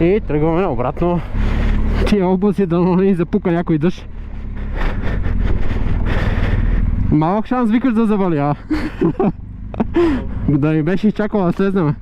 И тръгваме обратно. Тия облаци да не ни запука някой дъжд. Малък шанс викаш да завали, а? Да ни беше изчакала да слезнеме.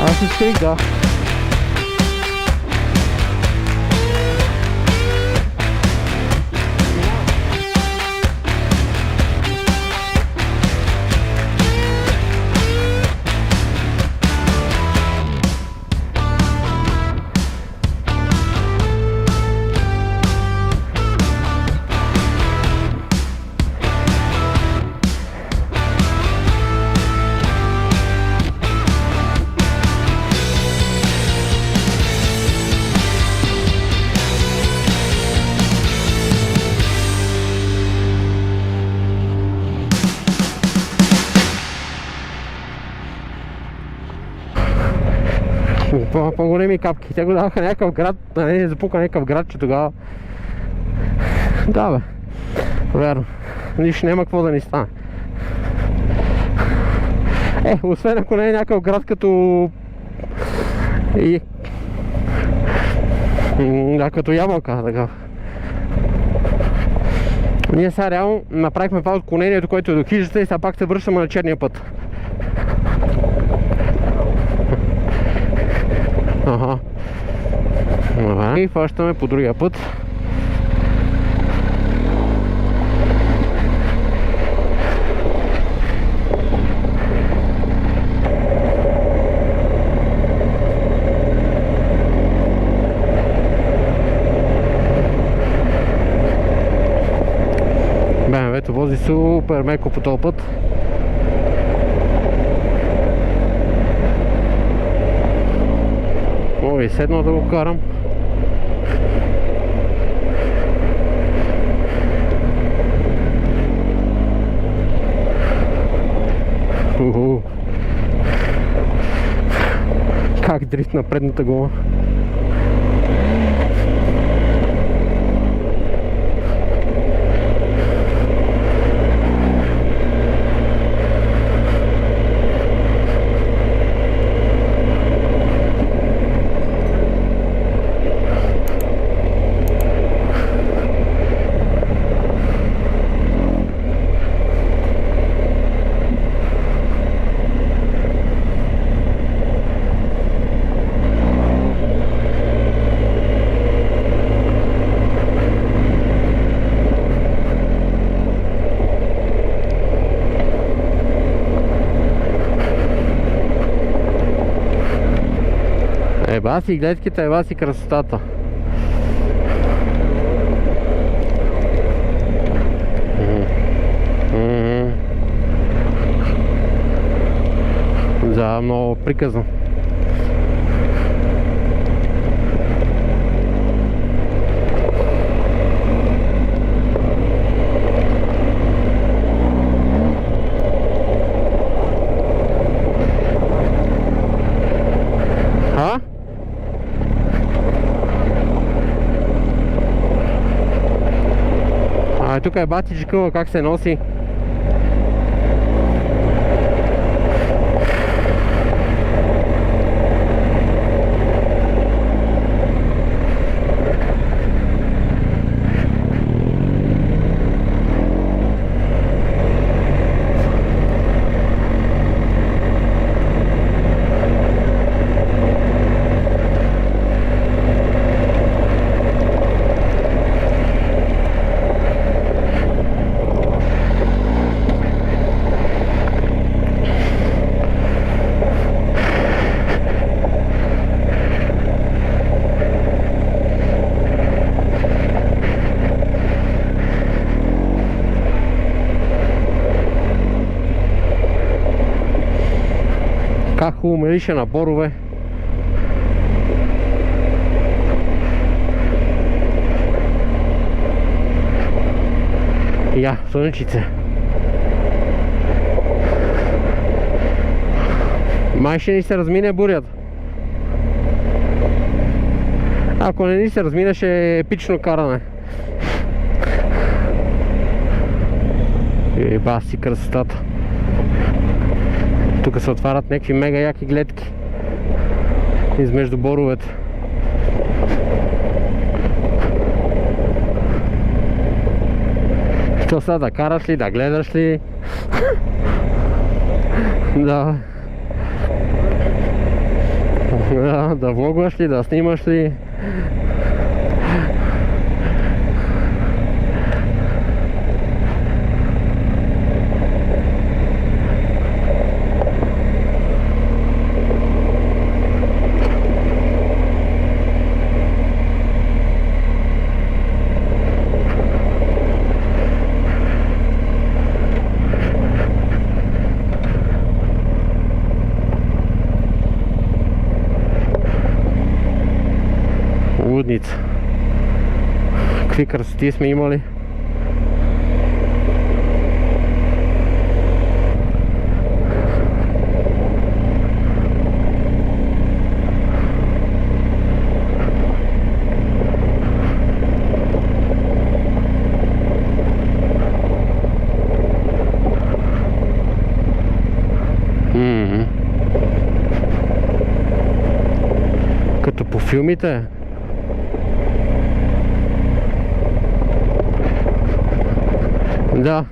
Аз изкрих, да. По-големи капки. Те го даваха някакъв град, не запука някакъв град, че тогава... Да бе, верно. Нищо няма какво да ни стане. Освен ако не е някакъв град като... като ябълка, така. Ние сега реално направихме това отклонението, което е до хижата и сега пак се връщаме на черния път. Ага. И фащаме по другия път. БМВ-то вози супер меко по този път. Мога и седно да го карам. Как дрифт на предната гола. Еба си гледките, еба си красотата. Да, много приказно. Тук е бати джикъла как се носи. хубаво мирише на борове. Я, слънчице. Май ще ни се размине бурята. Ако не ни се размине, ще е епично каране. Еба си красотата. Тук се отварят някакви мега яки гледки измежду боровете. Що сега, да караш ли, да гледаш ли? Да. Да влогваш ли, да снимаш ли? Лудница. Какви красоти сме имали. Като по филмите. Да,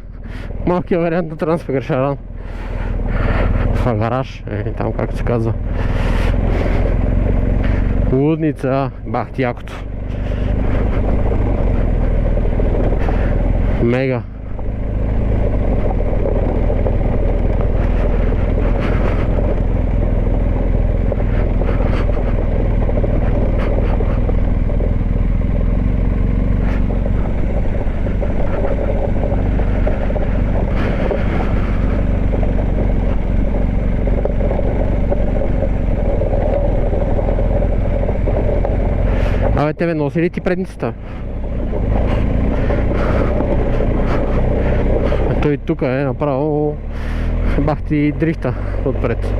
малкият вариант на Трансфегършаран. Това гараж, там както се казва. Лудница, бах ти якото. Мега. Абе, тебе носи ли ти предницата? Той тук е направо бах ти дрифта отпред.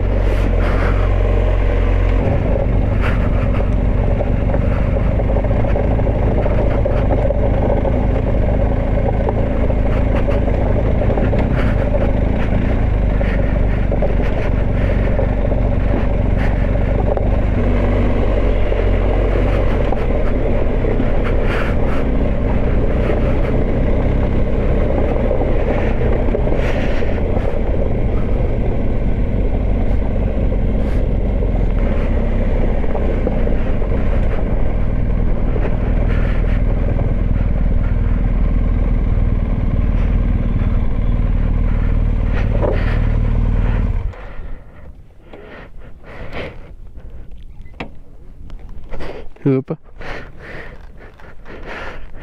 Опа.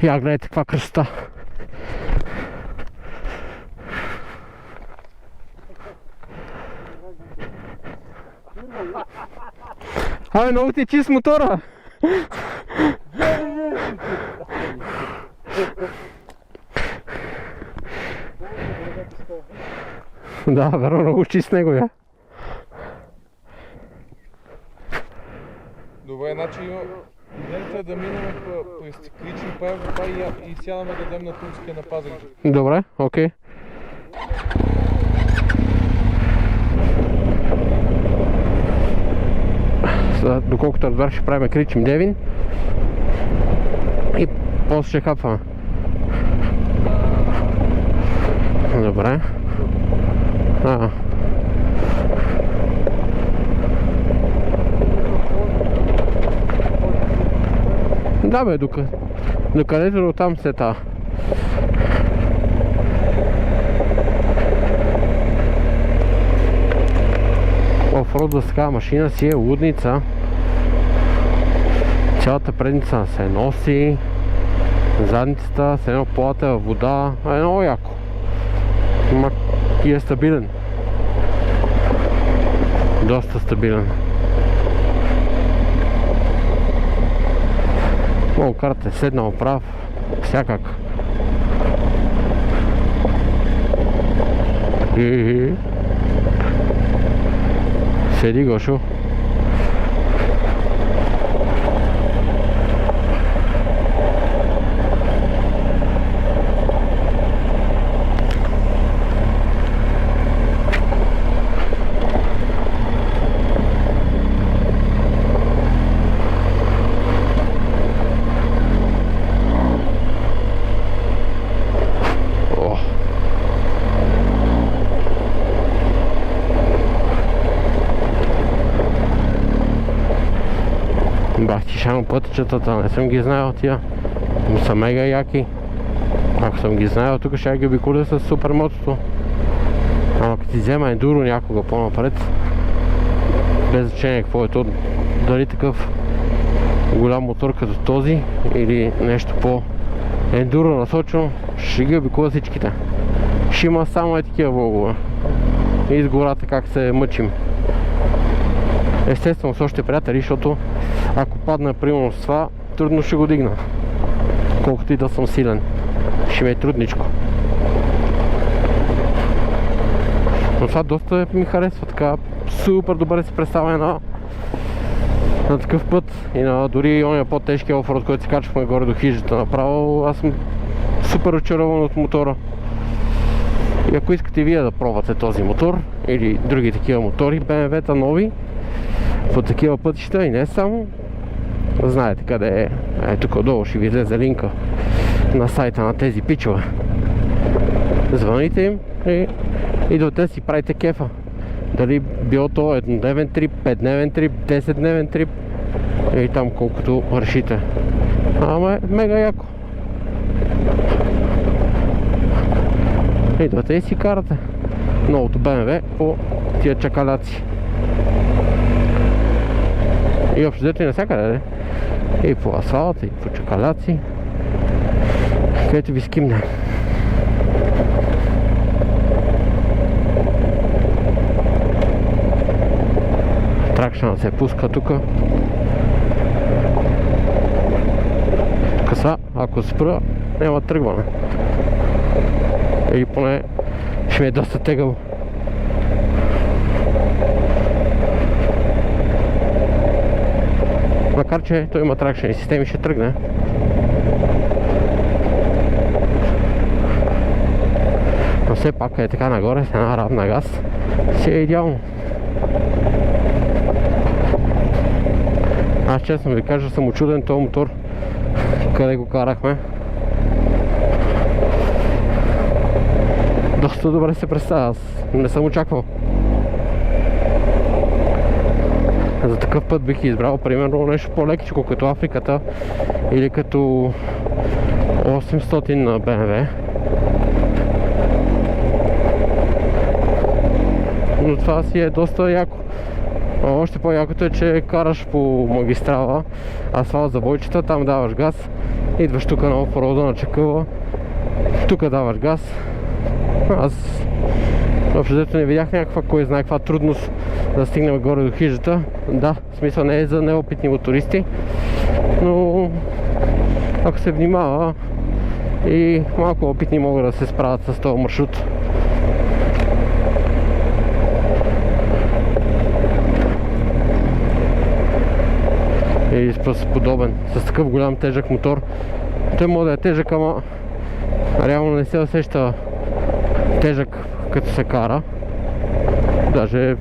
Я, гледайте каква красота. Абе, много ти е чист мотора. Да, верно, много чист неговия. Добре, значи идеята е да минем през циклични правила и сядаме да дадем на турския на Пазарджик. Добре, окей. Доколкото разбрах, ще правим Кричим Девин и после ще хапваме. Добре. Да бе, докъдето до там се та. Офродва с такава машина си е лудница. Цялата предница се носи, задницата с едно плата във вода, е много яко. И е стабилен. Доста стабилен. Много карта е седнал прав, всякак. Седи Гошо. Бах ти шано пътечетата, не съм ги знаел тия, но са мега яки. Ако съм ги знаел, тук ще ги обиколя с супермотото. Ама като ти взема ендуро някога по-напред, без значение какво е то, дали такъв голям мотор като този или нещо по-ендуро насочено, ще ги обиколя всичките. Ще има само такива влогове. И с гората как се мъчим. Естествено с още приятели, защото ако падна примерно с това, трудно ще го дигна. Колкото и да съм силен. Ще ми е трудничко. Но това доста ми харесва, така супер добре се представя на такъв път и на дори ония по-тежкия оффроуд, който се качвахме горе до хижата. Направо аз съм супер очарован от мотора. И ако искате вие да пробвате този мотор или други такива мотори, BMW-та нови, по такива пътища и не само, знаете къде е. Тук отдолу ще ви излезе линка на сайта на тези пичове. Звъните им и идвате си правите кефа. Дали било то еднодневен трип, 5-дневен трип, 10-дневен трип и там колкото решите. Ама е мега яко. Идвате и си карате новото BMW по тия чакаляци. И общо взето и навсякъде, и по асфалта, и по чакаляци, където ви скимне. Тракшънът се пуска тук. Тук са, ако спра, няма тръгване. Или поне ще ми е доста тегаво. Макар че той има тракшън и системи, ще тръгне. Но все пак е така нагоре с една равна газ, си е идеално. Аз честно ви кажа, съм учуден този мотор, къде го карахме. Доста добре се представя, аз не съм очаквал. За такъв път бих избрал примерно нещо по-лекичко, като Африката или като 800 на BMW. Но това си е доста яко. Още по-якото е, че караш по магистрала, асфалт за бойчета, там даваш газ, идваш тук на оффроуда на чакъла, тук даваш газ. Аз общо не видях някаква, кой знае каква трудност да стигнем горе до хижата. Да, в смисъл не е за неопитни мотористи, но ако се внимава и малко опитни могат да се справят с този маршрут. И с подобен, с такъв голям тежък мотор. Той може да е тежък, ама реално не се усеща тежък като се кара. Даже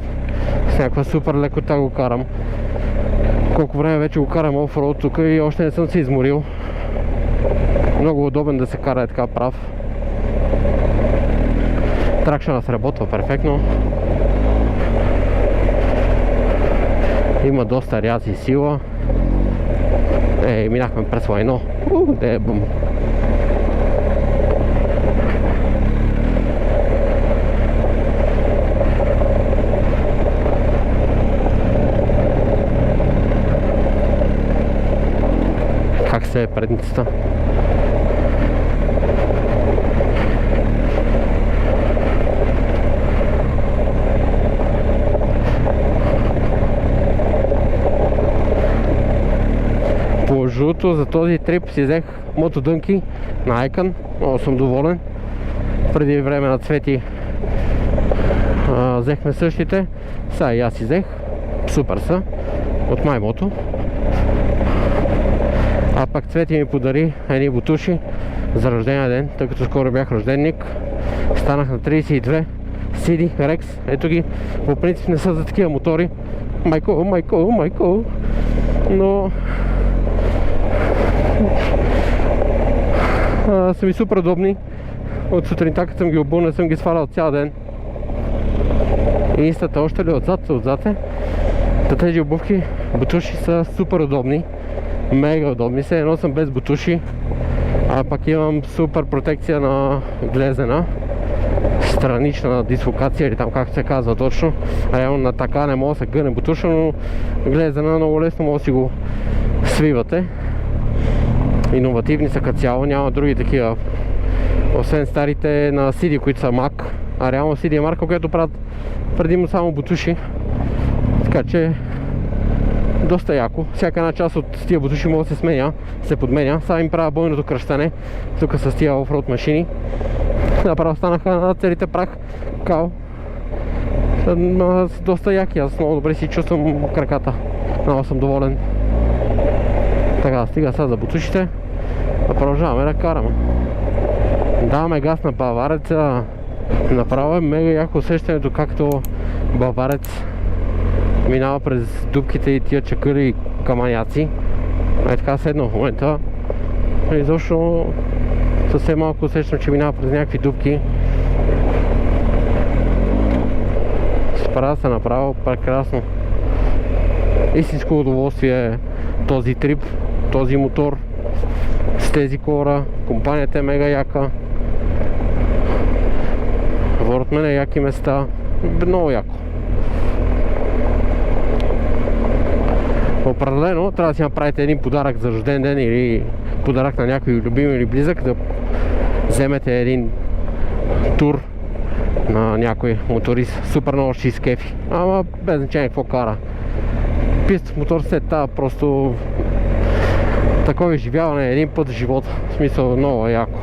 с някаква супер лекота го карам. Колко време вече го карам оффроуд тук и още не съм се изморил. Много удобен да се кара е така прав. Тракшънът сработва перфектно. Има доста ряз и сила. Минахме през лайно. Бум. Как се е предницата? Между другото, за този трип си взех мотодънки на Icon, много съм доволен. Преди време на Цвети взехме същите, сега и аз си взех, супер са, от MyMoto. А пак Цвети ми подари едни бутуши за рождения ден, тъй като скоро бях рожденник. Станах на 32 CD Rex, ето ги, по принцип не са за такива мотори, майко, но са ми супер удобни. От сутринта, като съм ги обул, не съм ги свалял цял ден. И истата още ли отзад е. Тези обувки, бутуши са супер удобни, мега удобни се, едно съм без бутуши, а пак имам супер протекция на глезена, странична дислокация или там как се казва точно. Реално на така не мога да се гъне бутуша, но глезена много лесно може да си го свивате. Иновативни са като цяло, няма други такива, освен старите на CD, които са Mac, а реално CD е марка, която правят предимно само бутуши, така че доста яко. Всяка една част от тия бутуши може да се сменя, се подменя. Сега им правя бойното кръщане тук с тия офроуд машини. Направо станаха на целите прах као. Доста яки, аз много добре си чувствам краката, много съм доволен. Така, стига сега за бутушите, да продължаваме да караме. Даваме газ на Бавареца. Направо е мега яко усещането, както Баварец минава през дупките и тия чакъри и каманяци. Е така седна в момента. Изобщо съвсем малко усещам, че минава през някакви дупки. Справя се направо прекрасно. Истинско удоволствие е този трип, този мотор с тези кора. Компанията е мега яка. Ворот мен е яки места. Много яко. Определено трябва да си направите един подарък за рожден ден или подарък на някой любим или близък, да вземете един тур на някой моторист. Супер много ще изкефи. Ама без значение какво кара. Пистов мотор след това просто такова изживяване един път в живота. В смисъл много е яко.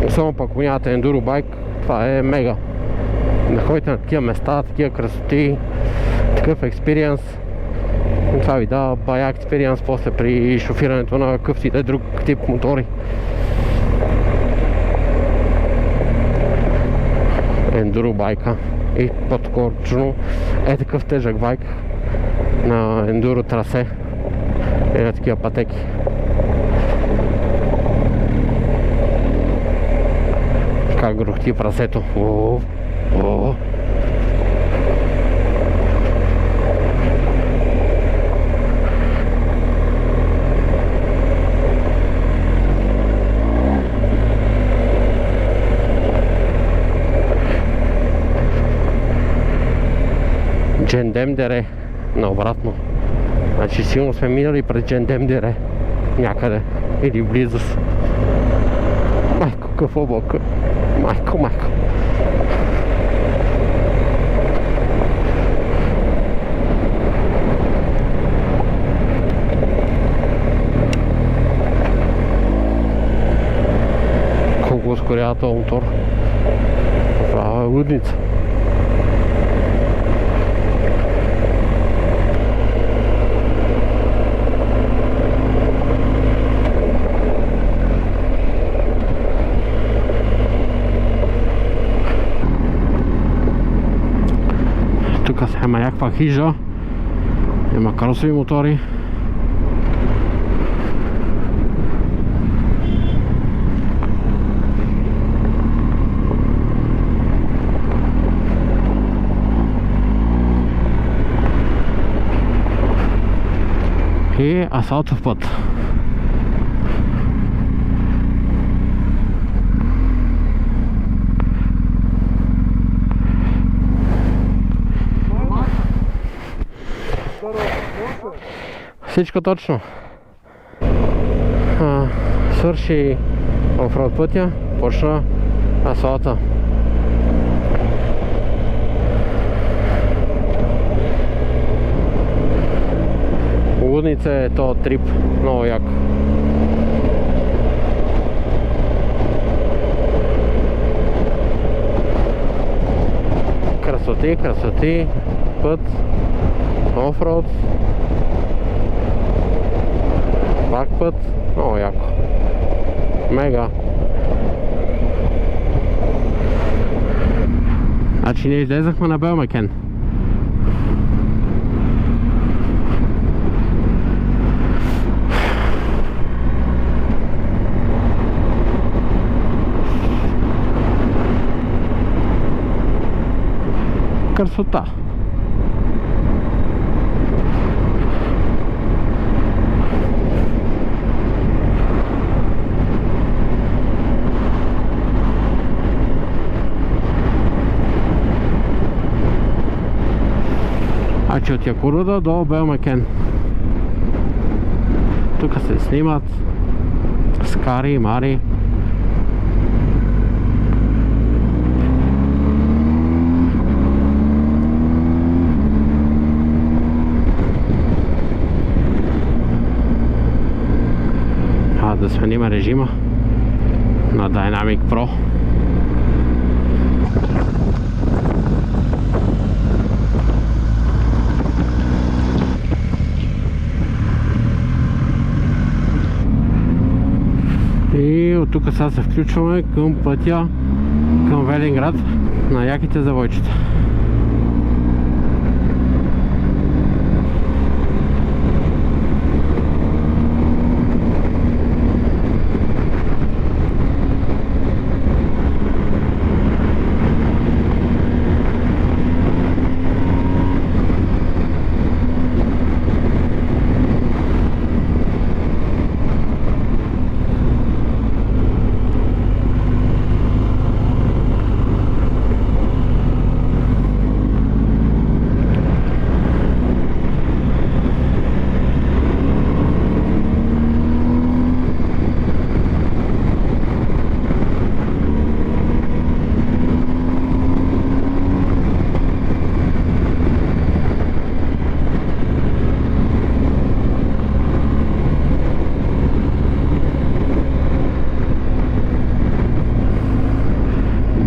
Особено пък ако нямате ендуро байк, това е мега. Да ходите на такива места, такива красоти, такъв експириенс. Това ви дава бая експириенс после при шофирането на какъвто и да е друг тип мотори. Ендуро байка и по-точно е такъв тежък байк на ендуро трасе и на такива пътеки. Как грохти прасето. Джендемдере наобратно. Значи силно сме минали през Джендемдере някъде или в близост. Майко, какво облака? Майко. Колко ускорява този мотор? Това е лудница. Тук има някаква хижа, има кросови мотори. И асфалтов път. Всичко точно. Свърши офроуд пътя, почна асфалта. Будница е то трип, много яко. Красоти, красоти, път, офроуд, пак път, много яко. Мега. Значи ние излезахме на Белмекен. Красота. Значи от Якоруда до Белмекен. Тук се снимат скари, мари. Да сменим режима на Dynamic Pro. И от тук сега се включваме към пътя към Велинград на яките завойчета.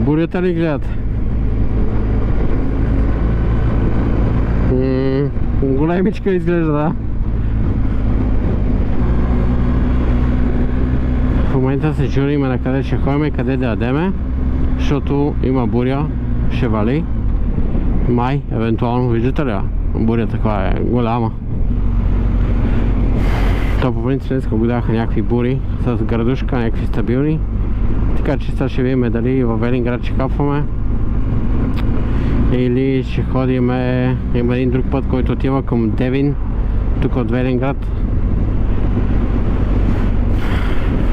Бурята ли гледате? Големичка изглежда, да. В момента се чудиме на къде ще ходим и къде да ядеме, защото има буря, ще вали. Май, евентуално, виждате ли? Бурята каква е голяма. То по принцип днес гледаха някакви бури с градушка, някакви стабилни. Така че сега ще видим дали във Велинград ще капваме или ще ходим, има един друг път, който отива към Девин, тук от Велинград.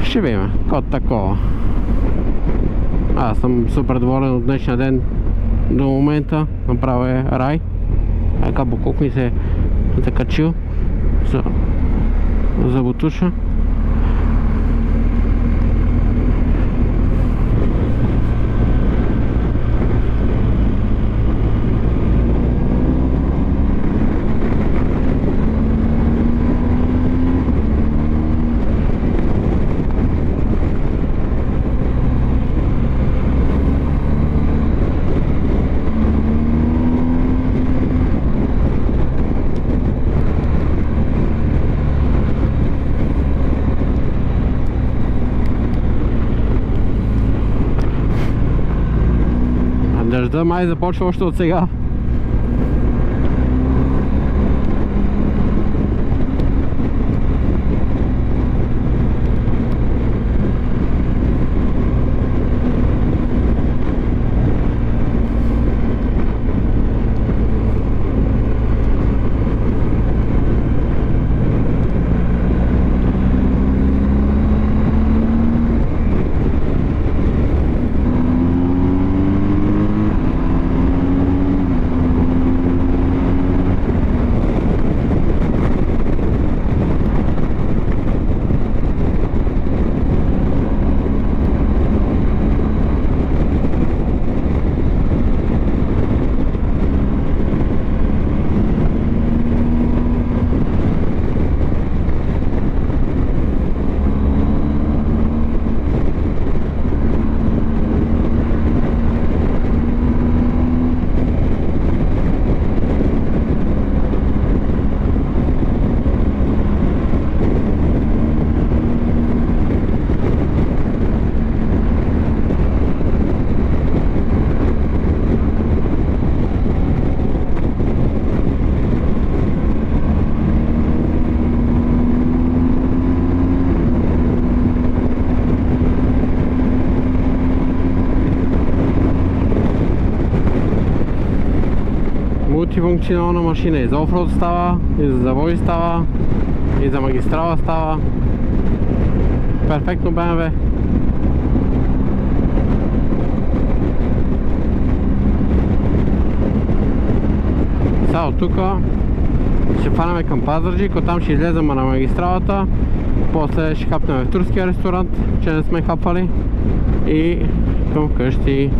Ще видим, код такова. Аз съм супер доволен от днешния ден до момента, направо е рай. Ека Букук ми се закачил за бутуша. Дъжда май започва още от сега. мултифункционална машина. И за офроуд става, и за завои става, и за магистрала става. Перфектно BMW. Сега от тук ще фанаме към Пазарджик, оттам ще излезем на магистралата, после ще хапнем в турския ресторант, че не сме хапали, и към вкъщи.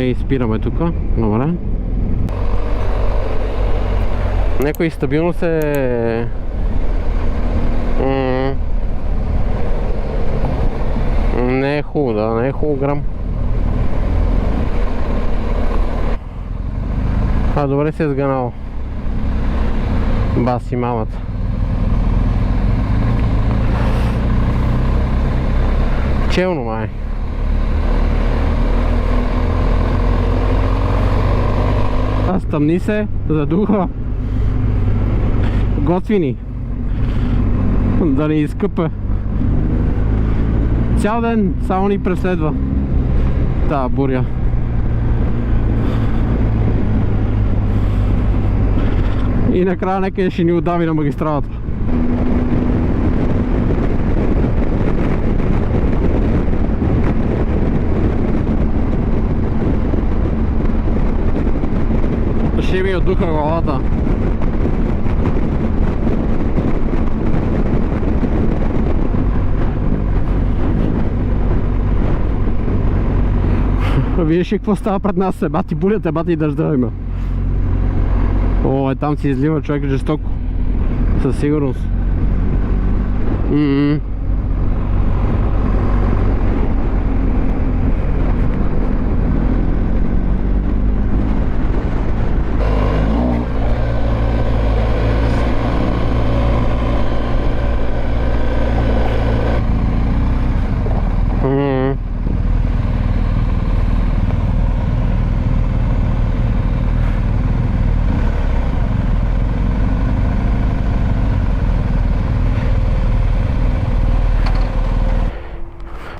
И спираме тук. Добре. Някой стабилно се... Не е хубаво, да, не е хубаво грам. Добре се е сганал. Баси мамата. Челно май. Аз тъмни се, задуха. Готвини. Да не изкъпа. Цял ден само ни преследва тая буря. И накрая някъде ще ни удави на магистралата. Ще ми отдуха главата. Виж ли какво става пред нас? Бати бурята, бати дъжда има. О, там си излива човек жестоко. Със сигурност.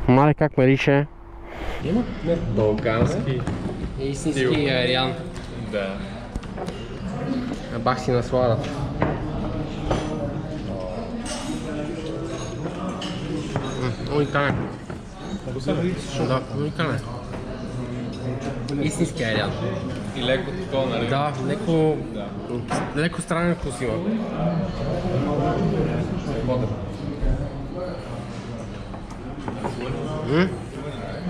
Мале как мирише? Има? Не, балкански. Истински ариан. Да. Бах си насладата. Уникален. Да, уникален. Истински ариан. И леко такова, нали? Да, леко странен вкус има.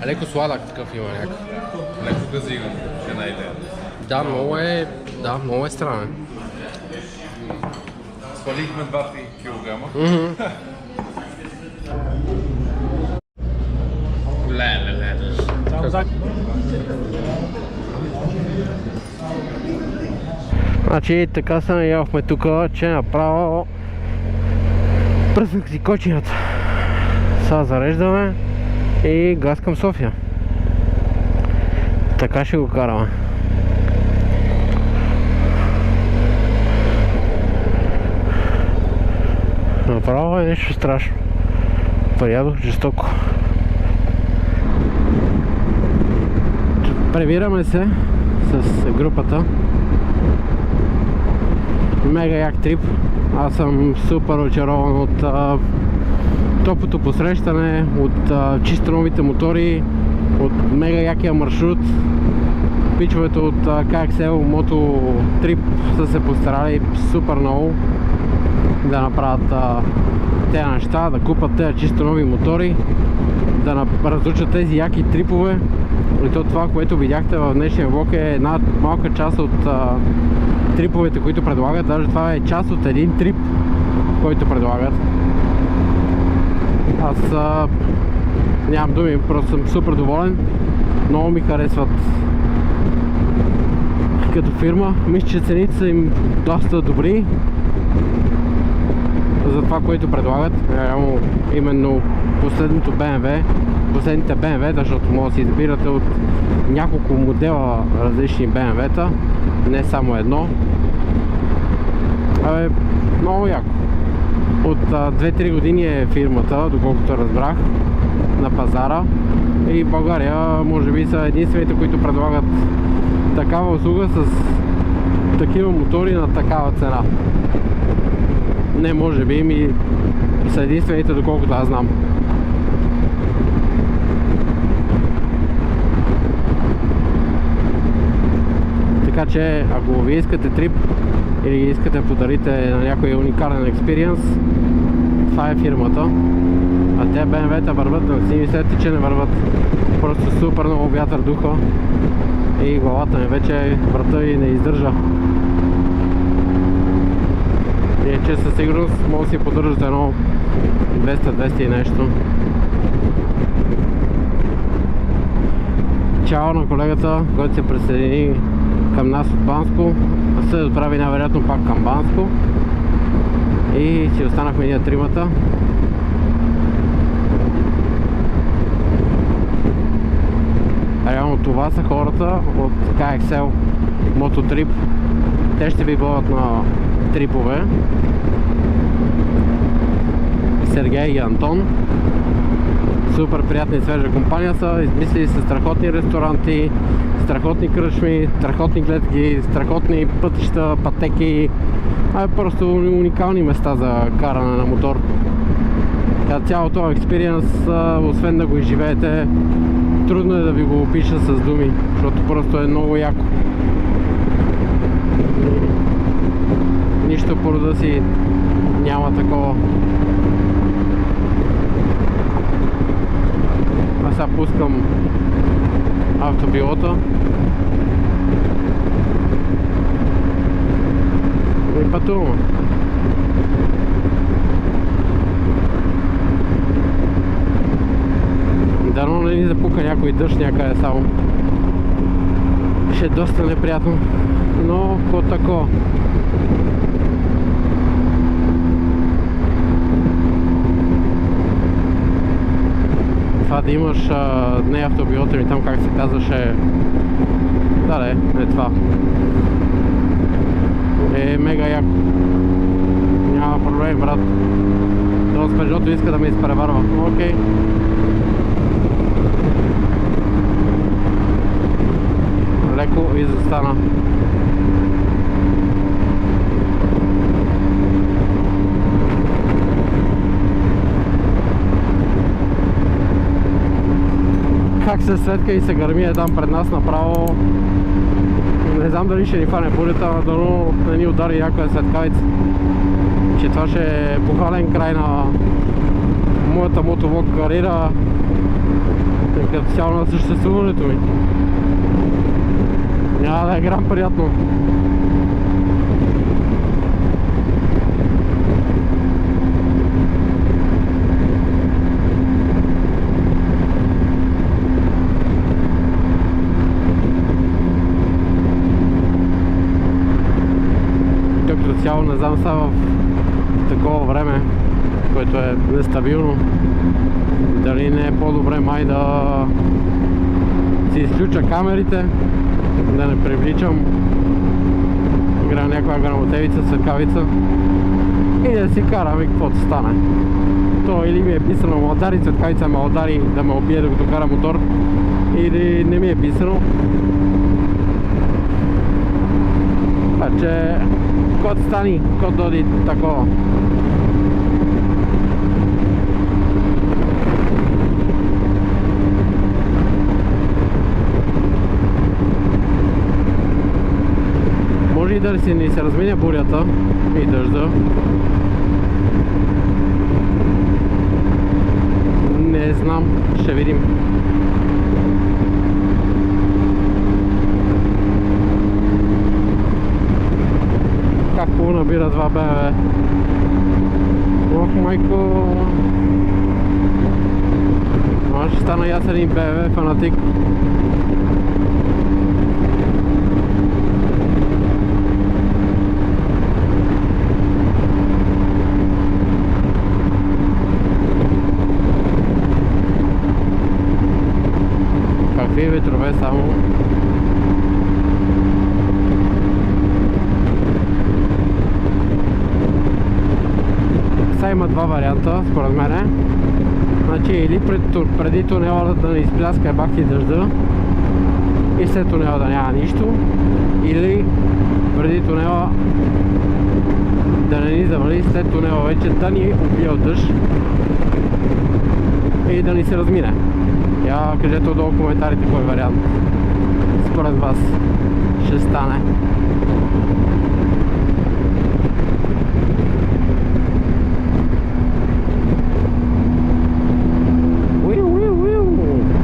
Леко сладък такъв има някакъв. Леко газиран, една идея. Да, много е странен. Свалихме 2-3 килограма. Леле. Значи така се наявахме тук, че направо пръснах си кочината. Сега зареждаме и газ към София. Така ще го караме. Направо е нещо страшно. Приядох жестоко. Прибираме се с групата. Мега як трип. Аз съм супер очарован от топлото посрещане, от чисто новите мотори, от мега якия маршрут. Пичовете от KXL Moto Trip са се постарали супер много да направят тези неща, да купат тези чисто нови мотори, да разучат тези яки трипове. И то това, което видяхте в днешния влог, е една малка част от триповете, които предлагат. Даже това е част от един трип, който предлагат. Аз нямам думи, просто съм супер доволен. Много ми харесват като фирма. Мисля, че цените са им доста добри за това, което предлагат. Именно последните BMW, защото може да си избирате от няколко модела различни BMW-та, не само едно. Много яко. От 2-3 години е фирмата, доколкото разбрах, на пазара, и в България може би са единствените, които предлагат такава услуга с такива мотори на такава цена. Не може би, ми са единствените, доколкото аз знам. Така че, ако ви искате трип или искате да подарите на някой уникален експириенс, това е фирмата. А те BMW-та върват, да си мислете, че не върват. Просто супер много вятър духа и главата ми вече врата и не издържа. И че със сигурност може да си поддържате едно 200 и нещо. Чао на колегата, който се присъедини към нас от Банско. Се отправи най-вероятно пак към Банско. И си останахме ние тримата. Реално това са хората от KXL Moto Trip. Те ще ви водят на трипове. Сергей и Антон. Супер приятна и свежа компания са. Измислили са страхотни ресторанти, страхотни кръчми, страхотни гледки, страхотни пътища, пътеки. Просто уникални места за каране на мотор. Цялото този експириенс, освен да го изживеете, трудно е да ви го опиша с думи, защото просто е много яко. Нищо по рода си няма такова. Аз сега пускам автопилота и пътувам. Дано не ни запука някой дъжд някъде само. Ще е доста неприятно, но какво тако. Това да имаш не автопилота ми там, как се казваше. Да, е това. Е мега яко. Няма проблем, брат. Това с Peugeot иска да ме изпреварва. Окей. Леко и застана. Как се светка и се гърми е там пред нас направо. Не знам дали ще ни фане бурята, дано не ни удари някоя светкавица. Че това ще е похвален край на моята мотовлог кариера. Като цяло на съществуването ми. Няма да е грам приятно. Като цяло не знам сега в такова време, което е нестабилно, дали не е по-добре май да си изключа камерите, да не привличам някаква грамотевица, съркавица и да си карам и каквото стане. То или ми е писано ме удари, съркавица ме удари да ме убие докато кара мотор, или не ми е писано. Така че код стани, код доди такова. Може и да си не се разменя бурята и дъжда. Не знам, ще видим. Как хубаво набира 2 БМВ. Ох, майко. Ще стана и аз един БМВ фанатик. Какви ветрове само. Сега има два варианта, според мене. Значи или преди тунела да не изпляска бах и дъжда и след тунела да няма нищо, или преди тунела да не ни завали, след тунела вече да ни убие от дъжд и да ни се размине. Я кажете отдолу в коментарите кой вариант според вас ще стане.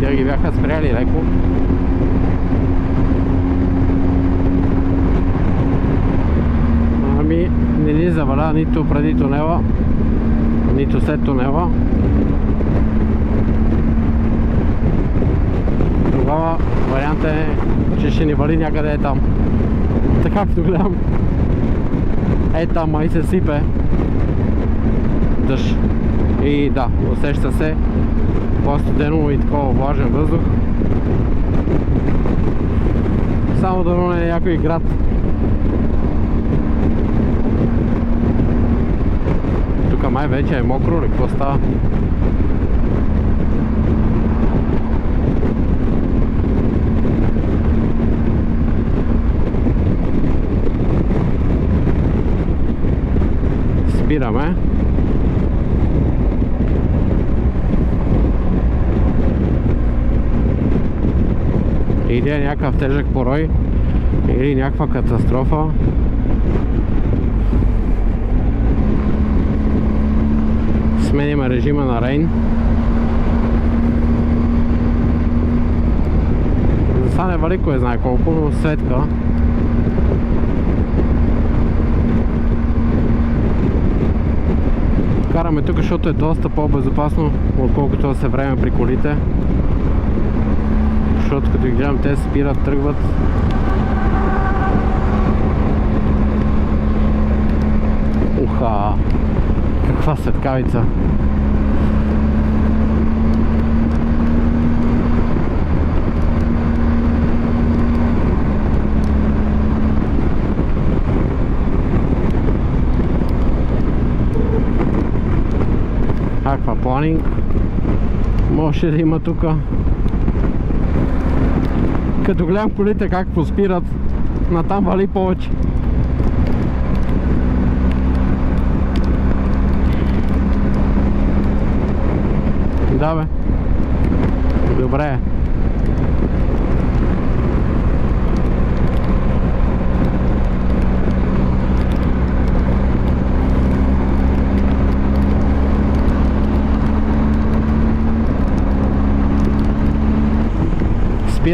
Тя ги бяха спряли леко. Ами не ни заваля нито преди тунела, нито след тунела. Тогава вариантът е, че ще ни вали някъде е там. Така като гледам, е там май се сипе дъжд. И да, усеща се по-студено и такова влажен въздух. Само дано не е някой град. Тук май вече е мокро ли, какво става? Спираме. Или е някакъв тежък порой, или някаква катастрофа. Сменяме режима на рейн. За сега не вали кой знае колко, но светка. Караме тук, защото е доста по-безопасно, отколкото да се време при колите. Защото като ги гледам, те спират, тръгват. Уха! Каква светкавица! Аквапланинг може да има тук. Като гледам колите как поспират, натам вали повече. Да бе. Добре.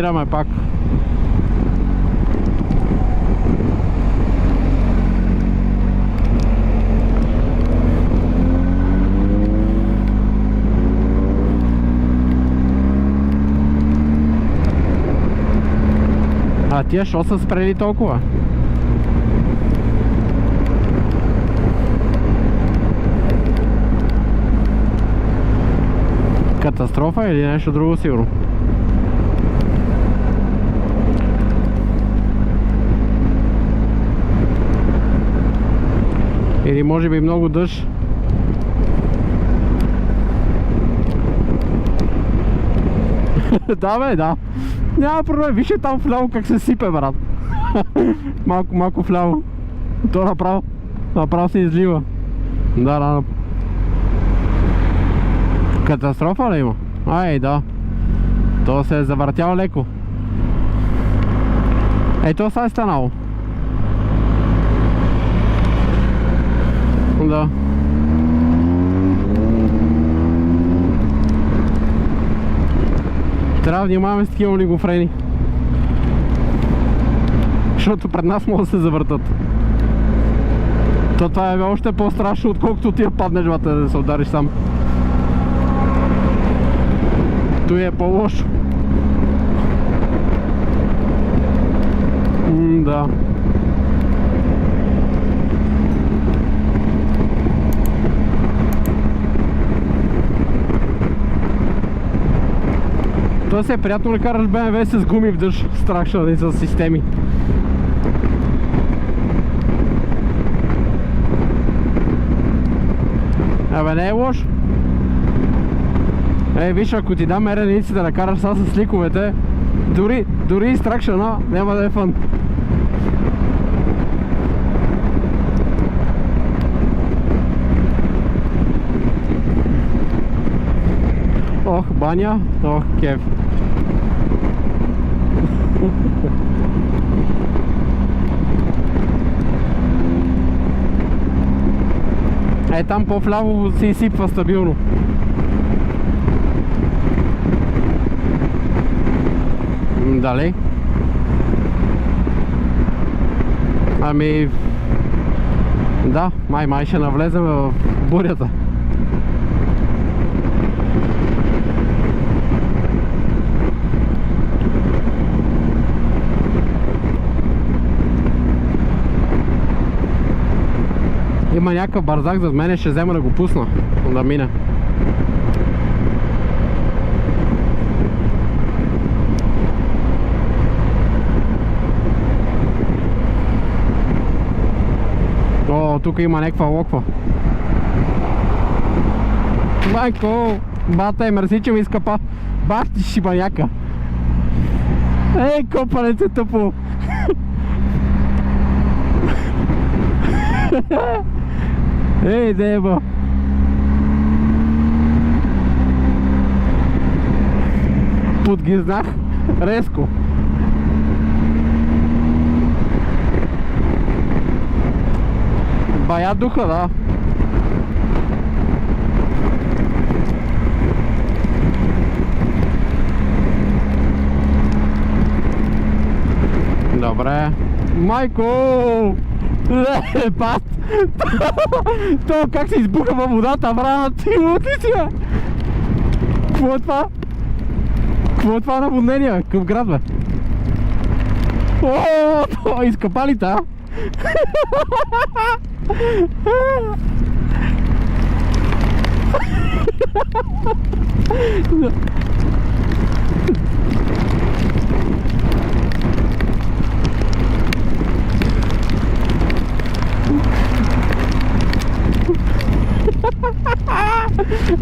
спираме пак. А тия шо са спрели толкова? Катастрофа или нещо друго сигурно? Или може би много дъжд? Да бе, да. Няма проблем, вижте там вляво как се сипе, брат. Малко вляво. То направо се излива. Да. Катастрофа ли има? Ай, да. То се е завъртяло леко. То сега е станало. Да. Трябва да внимаваме с такива олигофрени. Защото пред нас могат да се завъртат. Това е още по-страшно, отколкото ти я паднеш вътре да се удариш сам. Той е по-лошо. Да. То се е приятно да караш BMW с гуми в дъжд, страшно и с системи. Абе не е лошо. Виж, ако ти дам ереници да накараш сега с ликовете, дори и стракшена няма да е фън. Ох, баня, ох, кеф. Там по-вляво се изсипва стабилно. Дали? Ами... Да, май ще навлезем в бурята. Има някакъв барзак зад мене, ще взема да го пусна, да мине. О, тук има някаква локва. Майко, бата мерси, че ми изкъпа. Бах ти шибаняка. Копанец е тъпо. Деба. Подгизнах резко. Бая духа, да. Добре. Майко! Пат! То как се избуха във водата, брат! Ти си, бе! Какво е това? Какво е това наводнение? Къв град, бе? О, изкъпалите, а?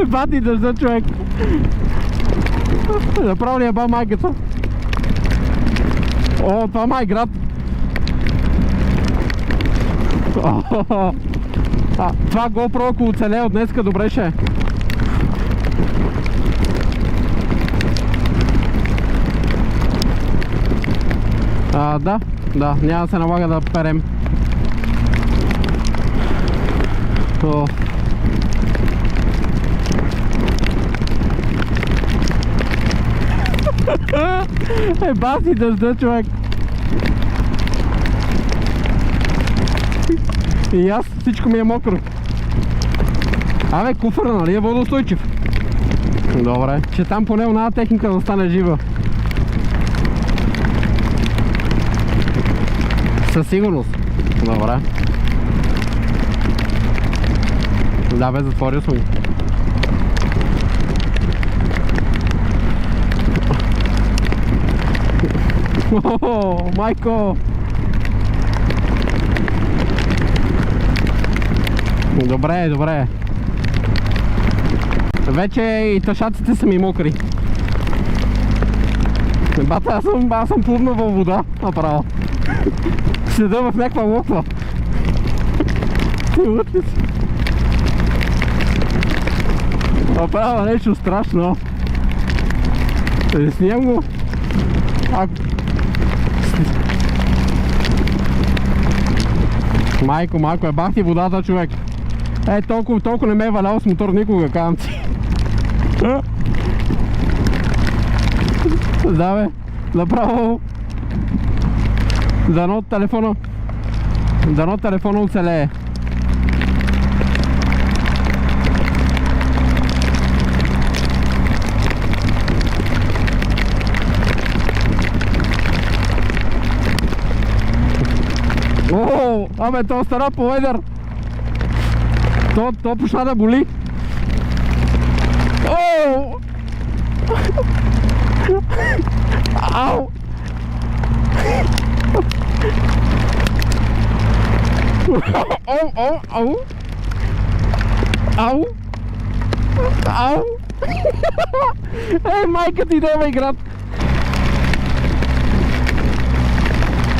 Бати дъжда, човек. Направо ли е ба майката? О, това май град. Това GoPro, ако оцелее от днеска, добре ще е. Да, няма да се налага да перем. Баси дъжда, човек. И аз всичко ми е мокро. Абе, куфъра, нали е водоустойчив? Добре, че там поне една техника да стане жива. Със сигурност. Добре. Да бе, затворил съм ги. О, майко! Добре, добре. Вече и тъшаците са ми мокри. Бата, аз съм плувнал във вода, направо. Седа в някаква локва. Ти лътли си. Направо нещо страшно. Снимам го. Майко, е бах ти водата, човек. Толкова не ме е валял с мотор никога, казвам ти. Да бе, направо. Дано телефона оцелее. О, абе, то стара по ледър. То почна да боли. О! Ау! Ау! Ау! Ау! Ей, майка ти да ме град!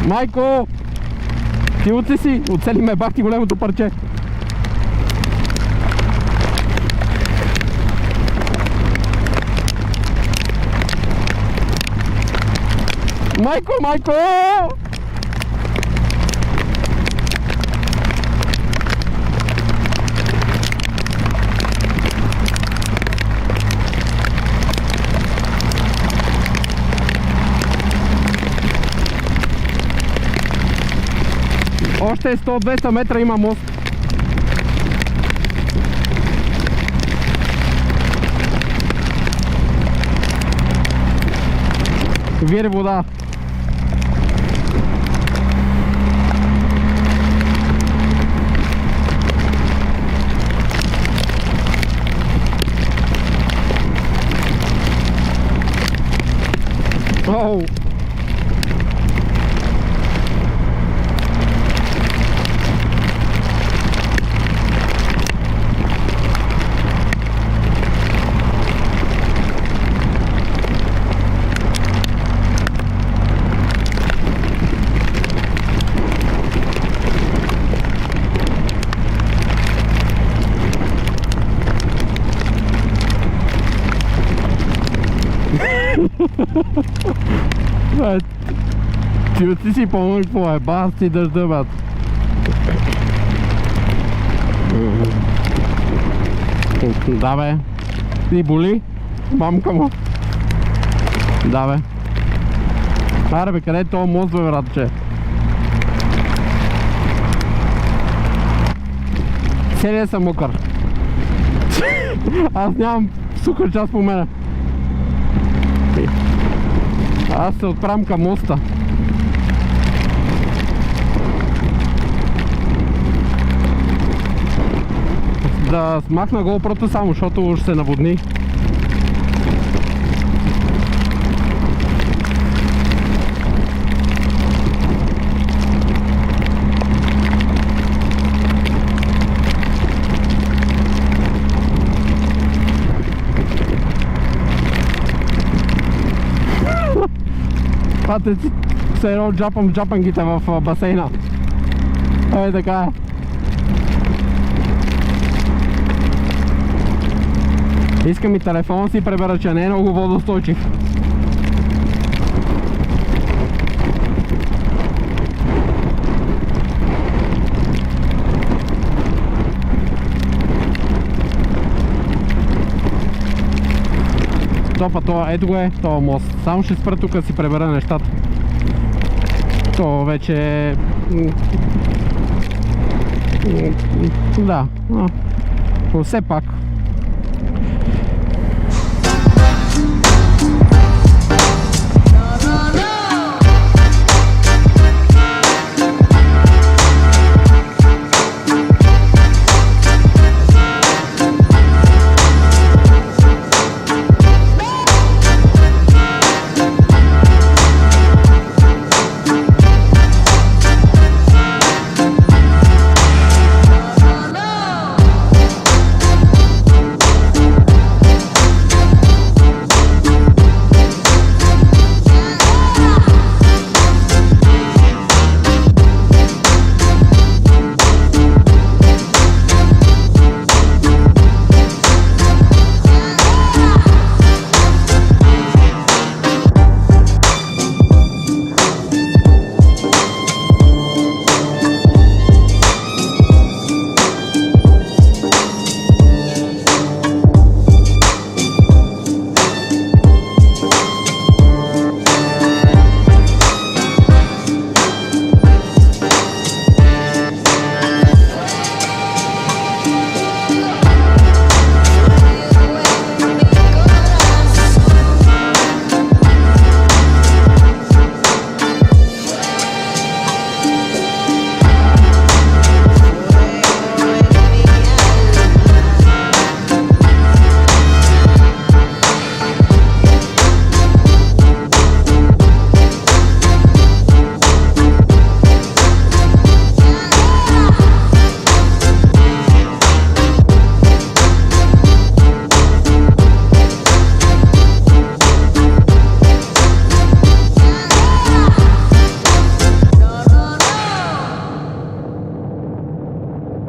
Майко! Ти оцели си! Оцели ме, бах ти големото парче! Майко! Още 100-200 метра има мост. Вири вода. Оу! Ти си помни какво е, бас ти дъжда, бат. Да бе, ти боли? Мамка му. Да бе. Аре бе, къде е този мост бе, братче? Целият съм мокър. Аз нямам сухар част по мене. Аз се отправям към моста. Да смахна GoPro-то само, защото ще се наводни. Пате си се едно джапангите в басейна. Ей така е. Искам и телефон си пребера, че не е много водостойчив. Топа това, ето го е, това мост. Само ще спра тук да си пребера нещата. То вече... Да, но все пак